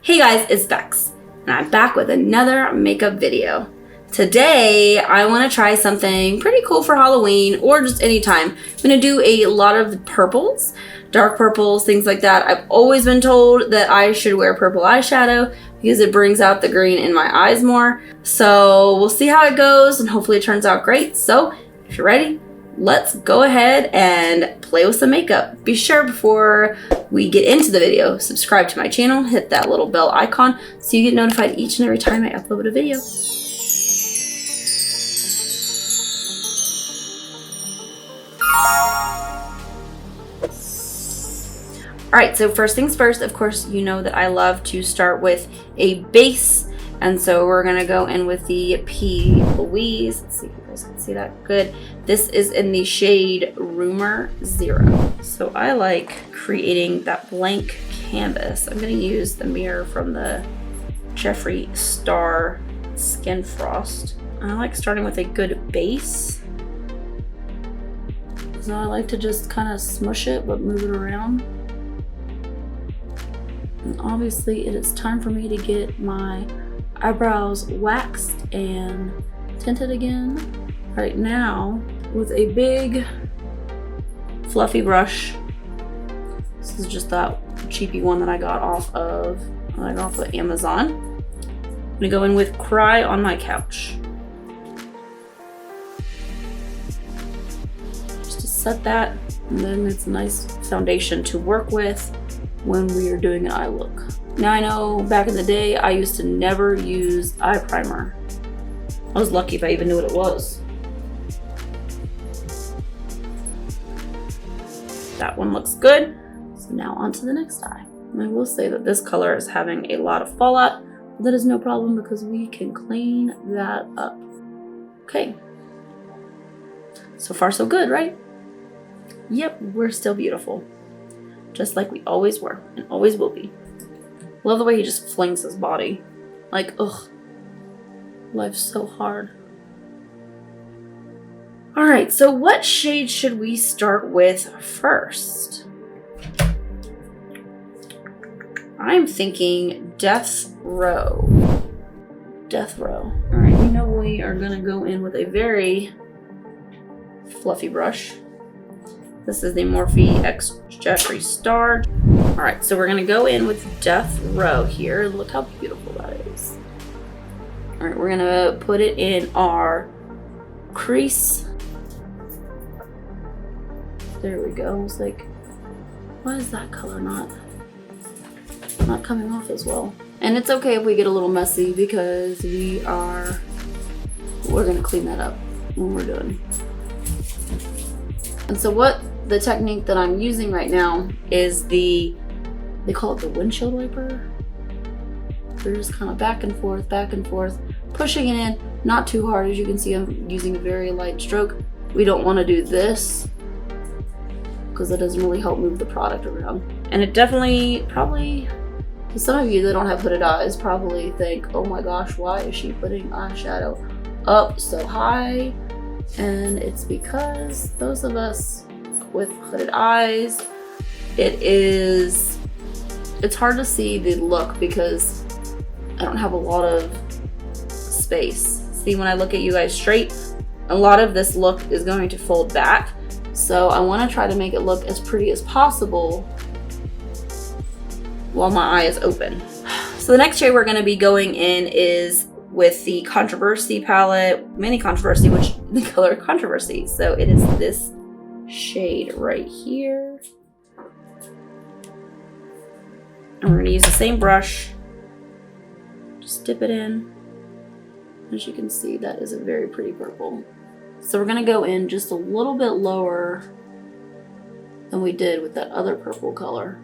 Hey guys, it's Bex, and I'm back with another makeup video. Today, I want to try something pretty cool for Halloween or just anytime. I'm going to do a lot of purples, dark purples, things like that. I've always been told that I should wear purple eyeshadow because it brings out the green in my eyes more. So we'll see how it goes and hopefully it turns out great. So if you're ready, let's go ahead and play with some makeup. Be sure before we get into the video, subscribe to my channel, hit that little bell icon so you get notified each and every time I upload a video. Alright, so first things first, of course, you know that I love to start with a base. And so we're going to go in with the P. Louise. Let's see if you guys can see that good. This is in the shade Rumor 0. So I like creating that blank canvas. I'm going to use the mirror from the Jeffree Star Skin Frost. I like starting with a good base. So I like to just kind of smush it but move it around. And obviously it is time for me to get my eyebrows waxed and tinted again. Right now, with a big fluffy brush. This is just that cheapy one that I got off of Amazon. I'm gonna go in with Cry on My Couch. Just to set that, and then it's a nice foundation to work with when we are doing an eye look. Now I know back in the day, I used to never use eye primer. I was lucky if I even knew what it was. That one looks good. So now on to the next eye. And I will say that this color is having a lot of fallout, but that is no problem because we can clean that up. Okay. So far so good, right? Yep, we're still beautiful. Just like we always were and always will be. Love the way he just flings his body. Like, ugh. Life's so hard. Alright, so what shade should we start with first? I'm thinking Death Row. Death Row. Alright, you know we are gonna go in with a very fluffy brush. This is the Morphe X Jeffree Star. Alright, so we're gonna go in with Death Row here. Look how beautiful that is. Alright, we're gonna put it in our crease. There we go. It's like, why is that color not coming off as well? And it's okay if we get a little messy because we're gonna clean that up when we're done. And so what the technique that I'm using right now is they call it the windshield wiper. We're just kind of back and forth, pushing it in, not too hard. As you can see, I'm using a very light stroke. We don't want to do this because it doesn't really help move the product around. And it definitely, probably, to some of you that don't have hooded eyes, probably think, oh my gosh, why is she putting eyeshadow up so high? And it's because those of us with hooded eyes, it's hard to see the look because I don't have a lot of space. See, when I look at you guys straight, a lot of this look is going to fold back. So I want to try to make it look as pretty as possible while my eye is open. So the next shade we're going to be going in is with the Controversy palette, Mini Controversy, which the color Controversy. So it is this shade right here. And we're gonna use the same brush. Just dip it in. As you can see, that is a very pretty purple. So we're gonna go in just a little bit lower than we did with that other purple color.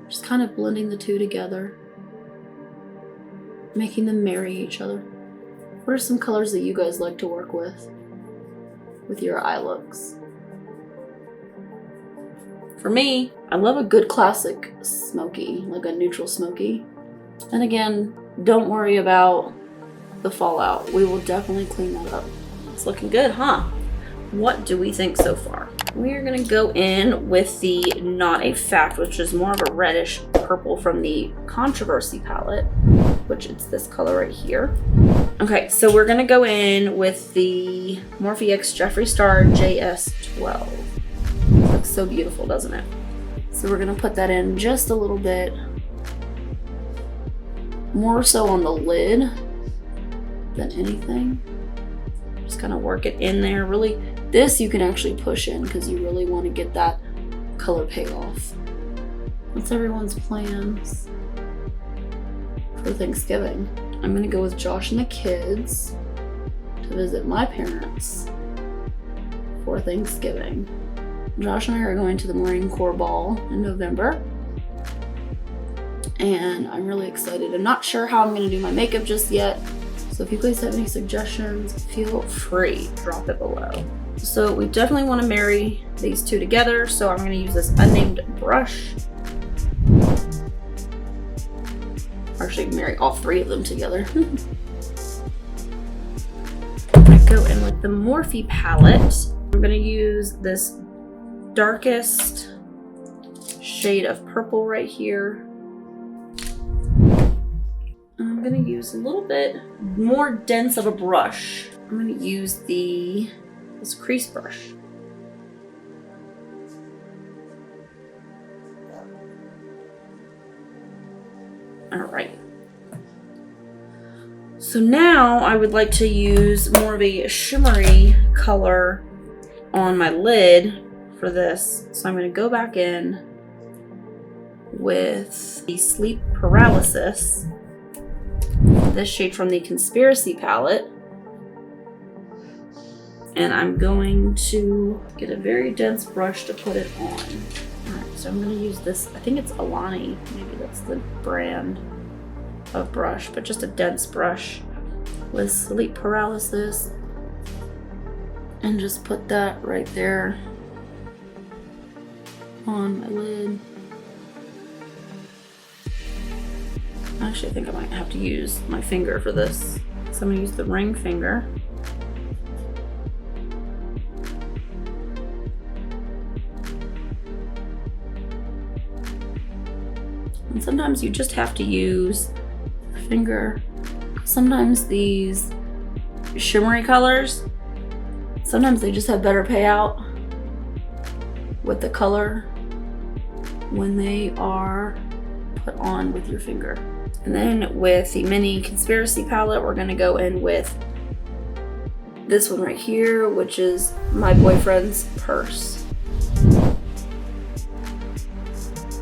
Just kind of blending the two together, making them marry each other. What are some colors that you guys like to work with your eye looks? For me, I love a good classic smoky, like a neutral smoky. And again, don't worry about the fallout. We will definitely clean that up. It's looking good, huh? What do we think so far? We are gonna go in with the Not a Fact, which is more of a reddish purple. purple from the Controversy palette, which it's this color right here. Okay, so we're gonna go in with the Morphe X Jeffree Star JS12. Looks so beautiful, doesn't it? So we're gonna put that in just a little bit, more so on the lid than anything. Just kind of work it in there. Really, this you can actually push in because you really want to get that color payoff. What's everyone's plans for Thanksgiving? I'm gonna go with Josh and the kids to visit my parents for Thanksgiving. Josh and I are going to the Marine Corps Ball in November, and I'm really excited. I'm not sure how I'm gonna do my makeup just yet, so if you guys have any suggestions, feel free, drop it below. So we definitely want to marry these two together, so I'm gonna use this unnamed brush. Actually marry all three of them together. I go in with the Morphe palette. I'm gonna use this darkest shade of purple right here. I'm gonna use a little bit more dense of a brush. I'm gonna use this crease brush. All right. So now I would like to use more of a shimmery color on my lid for this. So I'm going to go back in with the Sleep Paralysis, this shade from the Conspiracy palette. And I'm going to get a very dense brush to put it on. Alright, so I'm going to use this, I think it's Alani, maybe that's the brand of brush, but just a dense brush with Sleep Paralysis. And just put that right there on my lid. Actually, I think I might have to use my finger for this. So I'm going to use the ring finger. And sometimes you just have to use a finger. Sometimes these shimmery colors, sometimes they just have better payout with the color when they are put on with your finger. And then with the mini Conspiracy palette, we're gonna go in with this one right here, which is my boyfriend's purse.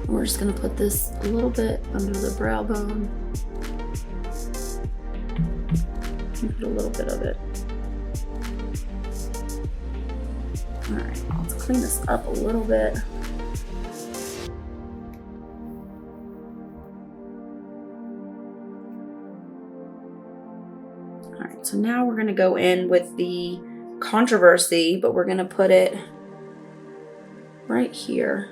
We're just gonna put this a little bit under the brow bone. And put a little bit of it. All right, let's clean this up a little bit. All right, so now we're gonna go in with the Controversy, but we're gonna put it right here.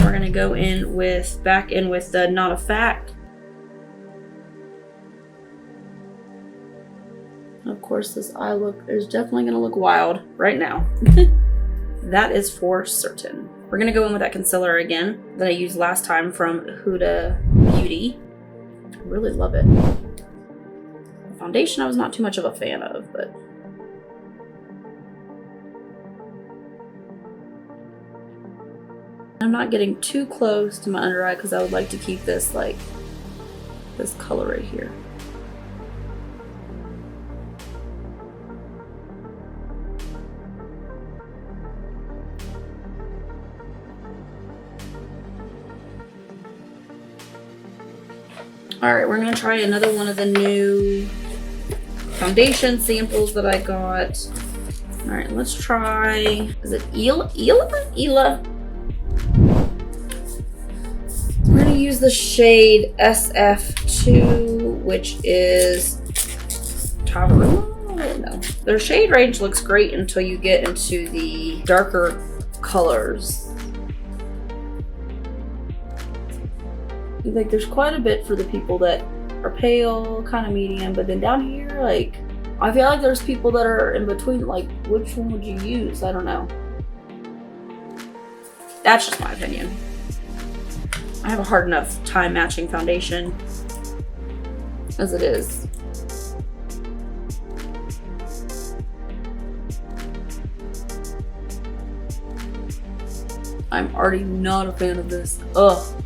We're gonna go in with, back in with the Not a Fact. And of course this eye look is definitely gonna look wild right now. That is for certain. We're gonna go in with that concealer again that I used last time from Huda Beauty. I really love it. The foundation I was not too much of a fan of, but I'm not getting too close to my under eye because I would like to keep this like this color right here. All right, we're gonna try another one of the new foundation samples that I got. All right, let's try, is it Ela? We're gonna use the shade SF2, which is Tavaruma? I don't know. Their shade range looks great until you get into the darker colors. Like there's quite a bit for the people that are pale, kind of medium, but then down here, like, I feel like there's people that are in between, like, which one would you use? I don't know. That's just my opinion. I have a hard enough time matching foundation as it is. I'm already not a fan of this. Ugh.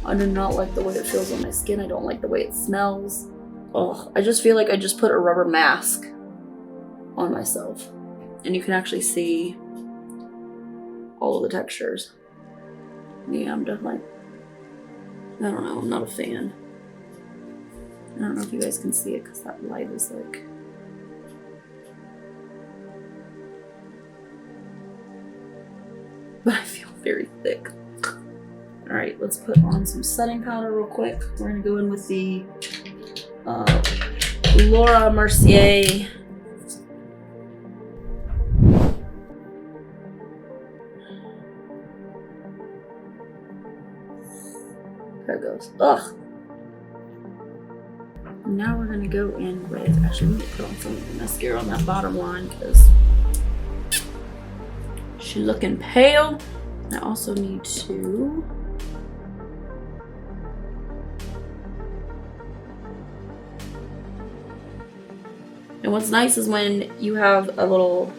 I do not like the way it feels on my skin. I don't like the way it smells. Ugh. I just feel like I just put a rubber mask on myself. And you can actually see all of the textures. Yeah, I'm definitely, I don't know, I'm not a fan. I don't know if you guys can see it because that light is like, but I feel very thick. All right, let's put on some setting powder real quick. We're gonna go in with the Laura Mercier there it goes. Ugh. Now we're gonna go in with, actually let me put on some of the mascara on that bottom line because she's looking pale. I also need to and what's nice is when you have a little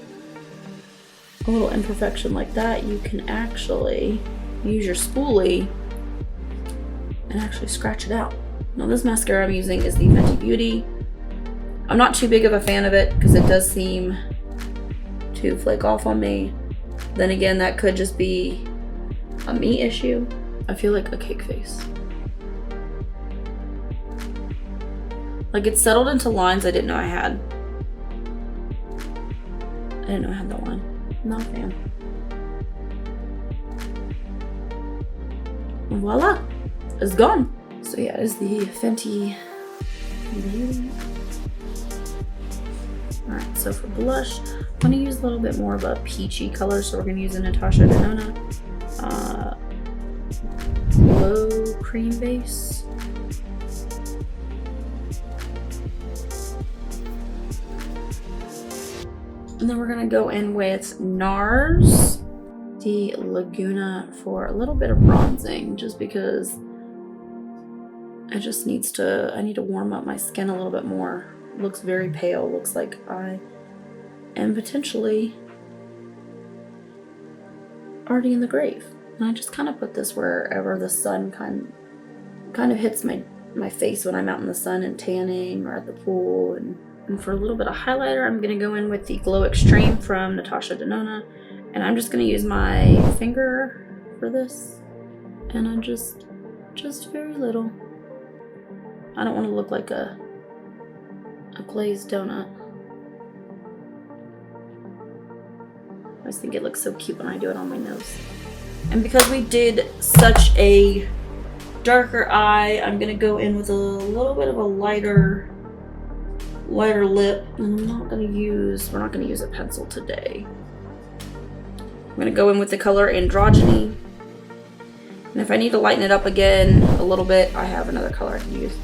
imperfection like that, you can actually use your spoolie and actually scratch it out. Now this mascara I'm using is the Fenty Beauty. I'm not too big of a fan of it because it does seem to flake off on me. Then again, that could just be a me issue. I feel like a cake face. Like it's settled into lines I didn't know I had. I didn't know I had that line. Not a fan. And voila, it's gone. So yeah, it is the Fenty Beauty. Alright, so for blush, I'm gonna use a little bit more of a peachy color, so we're gonna use a Natasha Denona Glow Cream Base. And then we're gonna go in with NARS, the Laguna, for a little bit of bronzing, just because it just needs to, I need to warm up my skin a little bit more. It looks very pale, looks like I am potentially already in the grave. And I just kind of put this wherever the sun kind of hits my face when I'm out in the sun and tanning or at the pool. And for a little bit of highlighter, I'm gonna go in with the Glow Extreme from Natasha Denona. And I'm just gonna use my finger for this. And I'm just very little. I don't want to look like a glazed donut. I just think it looks so cute when I do it on my nose. And because we did such a darker eye, I'm gonna go in with a little bit of a lighter lip. And we're not gonna use a pencil today. I'm gonna go in with the color Androgyny. And if I need to lighten it up again a little bit, I have another color I can use.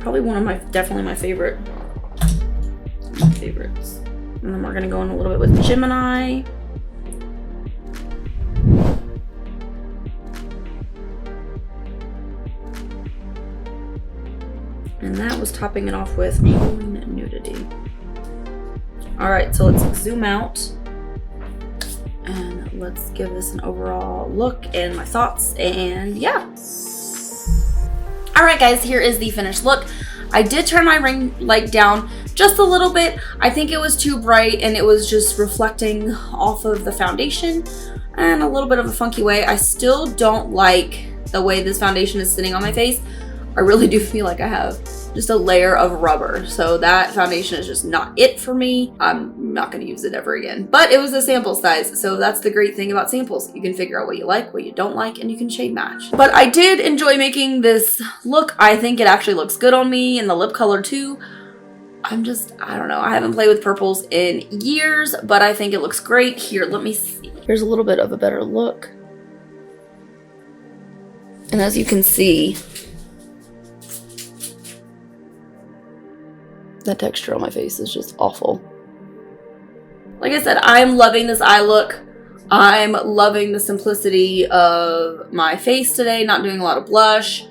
Probably one of definitely my favorites. And then we're gonna go in a little bit with Gemini. And that was topping it off with Halloween Nudity. All right, so let's zoom out and let's give this an overall look and my thoughts, and yeah. All right guys, here is the finished look. I did turn my ring light down just a little bit. I think it was too bright and it was just reflecting off of the foundation in a little bit of a funky way. I still don't like the way this foundation is sitting on my face. I really do feel like I have just a layer of rubber. So that foundation is just not it for me. I'm not gonna use it ever again. But it was a sample size, so that's the great thing about samples. You can figure out what you like, what you don't like, and you can shade match. But I did enjoy making this look. I think it actually looks good on me, and the lip color too. I don't know. I haven't played with purples in years, but I think it looks great. Here, let me see. Here's a little bit of a better look. And as you can see, That texture on my face is just awful. Like I said, I'm loving this eye look. I'm loving the simplicity of my face today, not doing a lot of blush.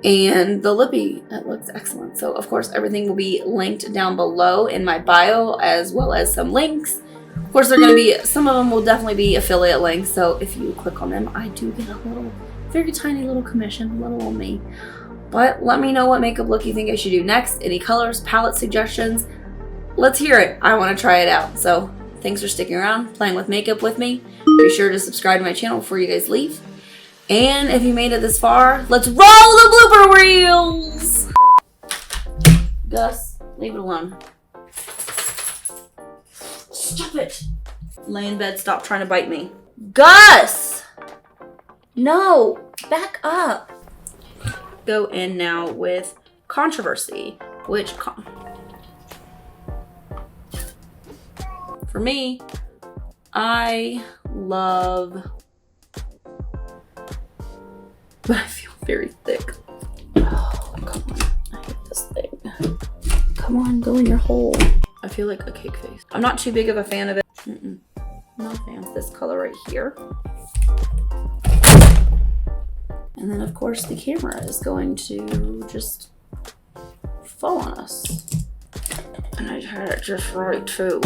And the lippy, it looks excellent. So, of course, everything will be linked down below in my bio, as well as some links. Of course, they're going to be, some of them will definitely be affiliate links. So, if you click on them, I do get a little, very tiny little commission, little on me. But let me know what makeup look you think I should do next. Any colors, palette suggestions. Let's hear it. I want to try it out. So, thanks for sticking around, playing with makeup with me. Be sure to subscribe to my channel before you guys leave. And if you made it this far, let's roll the blooper reels! Gus, leave it alone. Stop it! Lay in bed, stop trying to bite me. Gus! No, back up. Go in now with Controversy, which for me, I love, but I feel very thick. Oh, come on. I hate this thing. Come on, go in your hole. I feel like a cake face. I'm not too big of a fan of it. I'm not a fan of this color right here. And then, of course, the camera is going to just fall on us. And I had it just right, too.